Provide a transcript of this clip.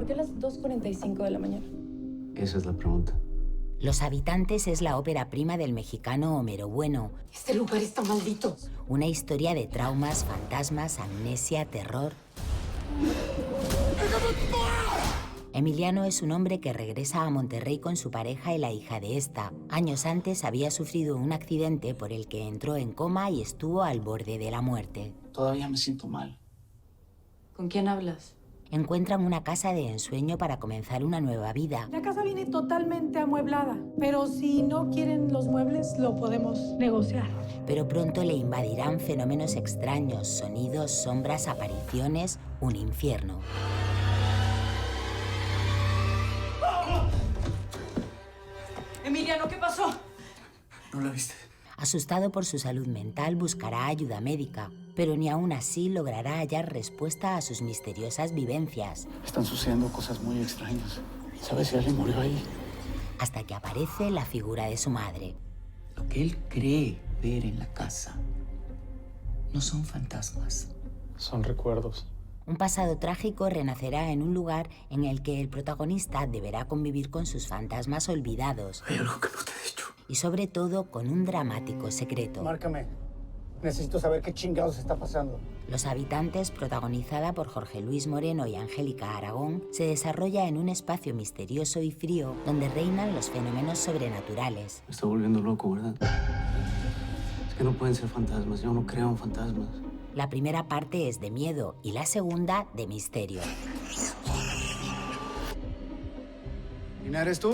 ¿Por qué las 2:45 de la mañana? Esa es la pregunta. Los Habitantes es la ópera prima del mexicano Homero Bueno. Este lugar está maldito. Una historia de traumas, fantasmas, amnesia, terror. Emiliano es un hombre que regresa a Monterrey con su pareja y la hija de esta. Años antes había sufrido un accidente por el que entró en coma y estuvo al borde de la muerte. Todavía me siento mal. ¿Con quién hablas? Encuentran una casa de ensueño para comenzar una nueva vida. La casa viene totalmente amueblada, pero si no quieren los muebles, lo podemos negociar. Pero pronto le invadirán fenómenos extraños, sonidos, sombras, apariciones, un infierno. Emiliano, ¿qué pasó? ¿No la viste? Asustado por su salud mental, buscará ayuda médica, pero ni aún así logrará hallar respuesta a sus misteriosas vivencias. Están sucediendo cosas muy extrañas. ¿Sabes si alguien murió ahí? Hasta que aparece la figura de su madre. Lo que él cree ver en la casa no son fantasmas. Son recuerdos. Un pasado trágico renacerá en un lugar en el que el protagonista deberá convivir con sus fantasmas olvidados. Hay algo que no te he dicho. Y sobre todo con un dramático secreto. Márcame. Necesito saber qué chingados está pasando. Los Habitantes, protagonizada por Jorge Luis Moreno y Angélica Aragón, se desarrolla en un espacio misterioso y frío donde reinan los fenómenos sobrenaturales. Me está volviendo loco, ¿verdad? Es que no pueden ser fantasmas. Yo no creo en fantasmas. La primera parte es de miedo y la segunda de misterio. ¿Ina, eres tú?